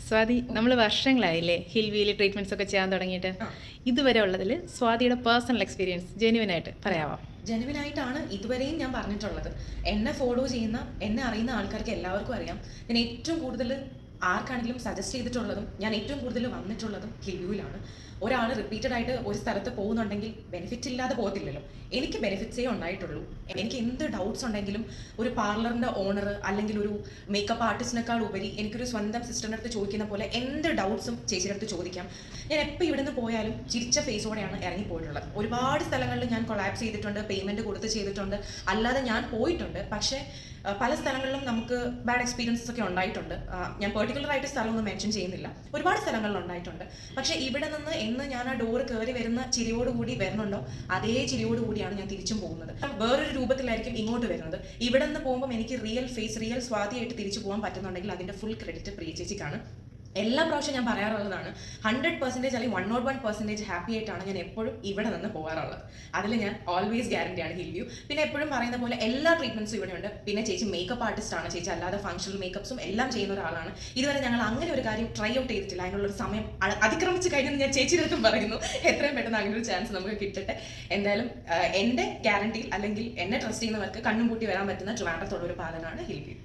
സ്വാതി, നമ്മൾ വർഷങ്ങളായില്ലേ hill വ്യൂയിൽ treatments ഒക്കെ ചെയ്യാൻ തുടങ്ങിയിട്ട്. ഇതുവരെ ഉള്ളതിൽ സ്വാതിയുടെ പേഴ്സണൽ എക്സ്പീരിയൻസ് ജെന്യുവനായിട്ട് പറയാമോ? ജെനുവിനായിട്ടാണ് ഇതുവരെയും ഞാൻ പറഞ്ഞിട്ടുള്ളത്. എന്നെ ഫോളോ ചെയ്യുന്ന, എന്നെ അറിയുന്ന ആൾക്കാർക്ക് എല്ലാവർക്കും അറിയാം. ഞാൻ ഏറ്റവും കൂടുതൽ ആർക്കാണെങ്കിലും സജസ്റ്റ് ചെയ്തിട്ടുള്ളതും ഞാൻ ഏറ്റവും കൂടുതൽ വന്നിട്ടുള്ളതും ഹിൽവ്യൂവിലാണ്. ഒരാൾ റിപ്പീറ്റഡ് ആയിട്ട് ഒരു സ്ഥലത്ത് പോകുന്നുണ്ടെങ്കിൽ ബെനിഫിറ്റ് ഇല്ലാതെ പോകത്തില്ലല്ലോ. എനിക്ക് ബെനിഫിറ്റ്സേ ഉണ്ടായിട്ടുള്ളൂ. എനിക്ക് എന്ത് ഡൗട്ട്സ് ഉണ്ടെങ്കിലും ഒരു പാർലറിൻ്റെ ഓണർ അല്ലെങ്കിൽ ഒരു മേക്കപ്പ് ആർട്ടിസ്റ്റിനേക്കാൾ ഉപരി എനിക്കൊരു സ്വന്തം സിസ്റ്ററിൻ്റെ അടുത്ത് ചോദിക്കുന്ന പോലെ എന്ത് ഡൗട്ട്സും ചേച്ചിയുടെ അടുത്ത് ചോദിക്കാം. ഞാൻ എപ്പോൾ ഇവിടെ നിന്ന് പോയാലും ചിരിച്ച ഫേസോടെയാണ് ഇറങ്ങിപ്പോയിട്ടുള്ളത്. ഒരുപാട് സ്ഥലങ്ങളിൽ ഞാൻ കൊളാപ്സ് ചെയ്തിട്ടുണ്ട്, പേയ്മെൻറ്റ് കൊടുത്ത് ചെയ്തിട്ടുണ്ട്, അല്ലാതെ ഞാൻ പോയിട്ടുണ്ട്. പക്ഷേ പല സ്ഥലങ്ങളിലും നമുക്ക് ബാഡ് എക്സ്പീരിയൻസസ് ഒക്കെ ഉണ്ടായിട്ടുണ്ട്. ഞാൻ പെർട്ടിക്കുലറായിട്ട് സ്ഥലമൊന്നും മെൻഷൻ ചെയ്യുന്നില്ല, ഒരുപാട് സ്ഥലങ്ങളിൽ ഉണ്ടായിട്ടുണ്ട്. പക്ഷേ ഇവിടെ നിന്ന് എന്ന് ഞാൻ ആ ഡോറ് കയറി വരുന്ന ചിരിയോടുകൂടി വരുന്നുണ്ടോ അതേ ചിരിയോടുകൂടിയാണ് ഞാൻ തിരിച്ചും പോകുന്നത്. വേറൊരു രൂപത്തിലായിരിക്കും ഇങ്ങോട്ട് വരുന്നത്. ഇവിടെ നിന്ന് പോകുമ്പോൾ എനിക്ക് റിയൽ ഫേസ്, റിയൽ സ്വാതിയായിട്ട് തിരിച്ചു പോകാൻ പറ്റുന്നുണ്ടെങ്കിൽ അതിൻ്റെ ഫുൾ ക്രെഡിറ്റ് പ്രിയ ചേച്ചിക്കാണ്. എല്ലാ പ്രാവശ്യം ഞാൻ പറയാറുള്ളതാണ്, 100% അല്ലെങ്കിൽ 101% ഹാപ്പി ആയിട്ടാണ് ഞാൻ എപ്പോഴും ഇവിടെ നിന്ന് പോകാറുള്ളത്. അതിൽ ഞാൻ ഓൾവേസ് ഗ്യാരണ്ടിയാണ് ഹിൽവ്യൂ. പിന്നെ എപ്പോഴും പറയുന്ന പോലെ എല്ലാ ട്രീറ്റ്മെൻറ്റ്സും ഇവിടെയുണ്ട്. പിന്നെ ചേച്ചി മേക്കപ്പ് ആർട്ടിസ്റ്റാണ്. ചേച്ചി അല്ലാതെ ഫങ്ഷണൽ മേക്കപ്സും എല്ലാം ചെയ്യുന്ന ഒരാളാണ്. ഇതുവരെ ഞങ്ങൾ അങ്ങനെ ഒരു കാര്യം ട്രൈ ഔട്ട് ചെയ്തിട്ടില്ല. അതിനുള്ളൊരു സമയം അതിക്രമിച്ച് കഴിഞ്ഞെന്ന് ഞാൻ ചേച്ചിയുടെ അടുത്തും പറയുന്നു. എത്രയും പെട്ടെന്ന് അങ്ങനെ ഒരു ചാൻസ് നമുക്ക് കിട്ടട്ടെ. എന്തായാലും എൻ്റെ ഗ്യാരണ്ടിയിൽ അല്ലെങ്കിൽ എന്നെ ട്രസ്റ്റ് ചെയ്യുന്നവർക്ക് കണ്ണും പൂട്ടി വരാൻ പറ്റുന്ന ട്രിവാൻഡ്രത്തുള്ള ഒരു പാലനാണ് ഹിൽവ്യൂ.